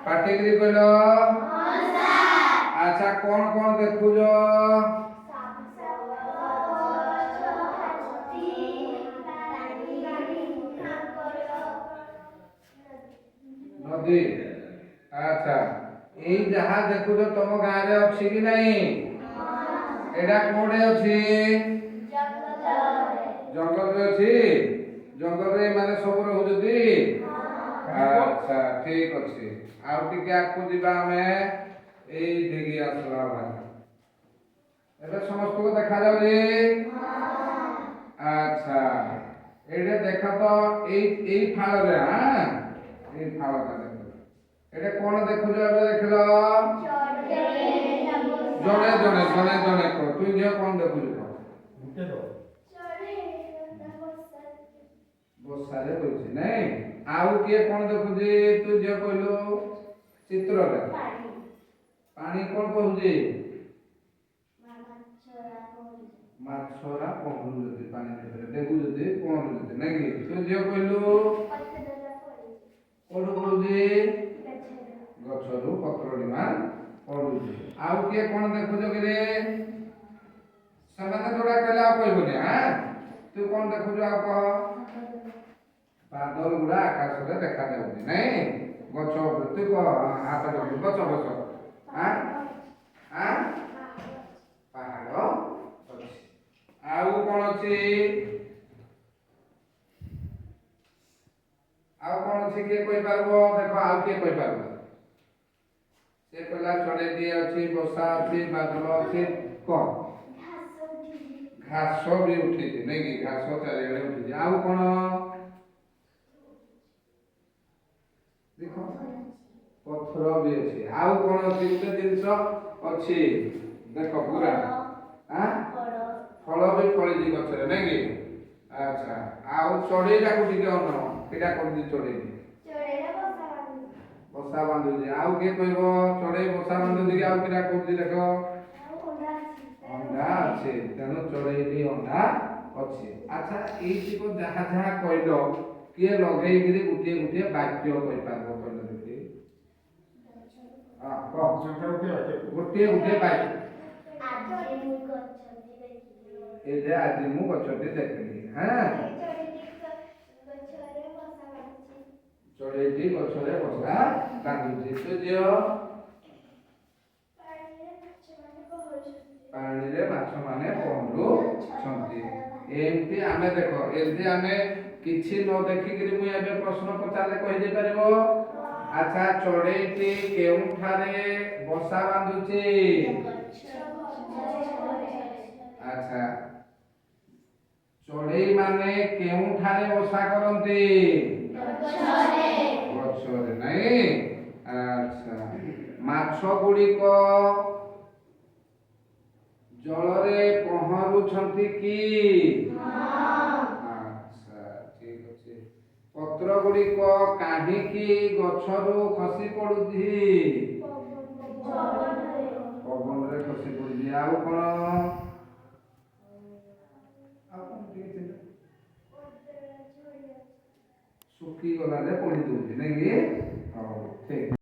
ପାଟିକିରି କହିଲ। ଆଚ୍ଛା କଣ ଦେଖୁଛ? ନଦୀ। ଆଚ୍ଛା ଏଇ ଯାହା ଦେଖୁଛ ତମ ଗାଁରେ ଅଛି କି ନାହିଁ? ଏଇଟା କୋଉଠି ଅଛି? ଜଙ୍ଗଲରେ ଅଛି। ଜଙ୍ଗଲରେ ମାନେ ସବୁ ରହୁଛନ୍ତି। ଆଚ୍ଛା ଠିକ ଅଛି। ଆଉ ଟିକେ ଆଗକୁ ଯିବା ଆମେ। ଏଇ ଦିଗି ଆସିଲା ଭାଇ ଏବେ ସମସ୍ତଙ୍କୁ ଦେଖାଯାଉଛି। ଆଚ୍ଛା ଏଇଟା ଦେଖ ତ ଏଇ ଫାଳରେ ଏଇ ଫାଳଟା ଦେଖ। ଏଇଟା କଣ ଦେଖୁଛ? ଏବେ ଦେଖିଲ ଜଣେ ଜଣେ ଜଣେ ଜଣେ କହ। ତୁଇ ଝିଅ କଣ ଦେଖୁଛୁ? ବର୍ଷାରେ ହଉଛି ନାଇଁ। ଆଉ କିଏ କଣ ଦେଖୁଛି? ତୁ ଝିଅ କହିଲୁ ଚିତ୍ରରେ ପାଣି କଣ କହୁଛି? ମାଛରା ପହଁରୁଛନ୍ତି ପାଣି ଭିତରେ ଦେଖୁଛନ୍ତି ପହଁରୁଛନ୍ତି ନାଇଁ କି? ତୁ ଝିଅ କହିଲୁ କୋଉଠୁ ପଡୁଛି? ଗଛରୁ ପତ୍ରଡିମା ପଡୁଛି। ଆଉ କିଏ କଣ ଦେଖୁଛ କିରେ? ସେମାନେ ଯୋଉଟା କହିଲେ ଆଉ କହିବୁନି। ତୁ କଣ ଦେଖୁଛୁ ଆଉ କହ? ବାଦଲ ଗୁଡା ଆକାଶରେ ଦେଖାଯାଉଛି ନାଇଁ। ଗଛ ଉପରେ ତୁ କହ। ହାତ ଦେଖୁ ଗଛ ଗଛ ପାହାଡ ଅଛି। ଆଉ କଣ ଅଛି? ଆଉ କଣ ଅଛି କିଏ କହିପାରିବ? ଦେଖ ଆଉ କିଏ କହିପାରିବ? ସେ କହିଲା ଚଢେଇଟିଏ ଅଛି, ବର୍ଷା ଅଛି, ବାଦଲ ଅଛି। କଣ? ଘାସ ବି ଉଠିଛି ନାଇଁ କି? ଘାସ ଚାରିଆଡେ ଉଠିଛି। ଆଉ କଣ? ଦେଖ ପଥର ବି ଅଛି। ଆଉ କଣ ଅଛି? ଗୋଟେ ଜିନିଷ ଅଛି ଦେଖ ପୁରା ଫଳ ବି ଫଳିଛି ଗଛରେ ନାଇଁ କି? ଆଚ୍ଛା ଆଉ ଚଢେଇଟାକୁ ଟିକେ ଅନ। ଏଇଟା କରୁଛି ଚଢେଇ ବସା ବାନ୍ଧୁଛି। ଆଉ କିଏ କହିବ? ଚଢେଇ ବସା ବାନ୍ଧୁଛି କି ଆଉ କିରା କରୁଛି? ଦେଖ ଅଣ୍ଡା ଅଛି। ତେଣୁ ଚଢେଇଟି ଅଣ୍ଡା ଅଛି। ଆଚ୍ଛା ଏଇଟିକୁ ଯାହା ଯାହା କହିଲ କିଏ ଲଗେଇକିରି ଗୋଟିଏ ଗୋଟିଏ ବାକ୍ୟ କହିପାରିବ? କହିଲ ଦେଖି। ଗୋଟିଏ ଗୋଟିଏ ବାକ୍ୟ। ଏଇଟା ଆଜି ମୁଁ ଗଛଟି ଦେଖିଲି। ଚଢେଇଟି ଗଛରେ ବସା ବାନ୍ଧୁଛି। ତୁ ଝିଅ ପାଣିରେ ମାଛ ମାନେ ପହଁରୁଛନ୍ତି। ଏମିତି ଆମେ ଦେଖ ଏମିତି ଆମେ କିଛି ନ ଦେଖିକିରି ମୁଁ ଏବେ ପ୍ରଶ୍ନ ପଚାରିଲେ କହିଦେଇ ପାରିବ? ଆଚ୍ଛା ଚଢେଇଟି କେଉଁଠାରେ ବସା ବାନ୍ଧୁଛି? ଆଚ୍ଛା ଚଢେଇ ମାନେ କେଉଁଠାରେ ବସା କରନ୍ତି? ଗଛରେ ନାଇଁ। ଆଚ୍ଛା ମାଛ ଗୁଡ଼ିକ ଜଳରେ ପହଁରୁଛନ୍ତି କି? ଆଚ୍ଛା ଠିକ ଅଛି। ପତ୍ର ଗୁଡ଼ିକ କାହିଁକି ଗଛରୁ ଖସି ପଡୁଛି? ପବନରେ ଖସି ପଡୁଛି। ଆଉ କଣ? ଶୁଖିଗଲାରେ ପଡି ଦଉଛି ନାଇଁ କି? ହଉ ଠିକ।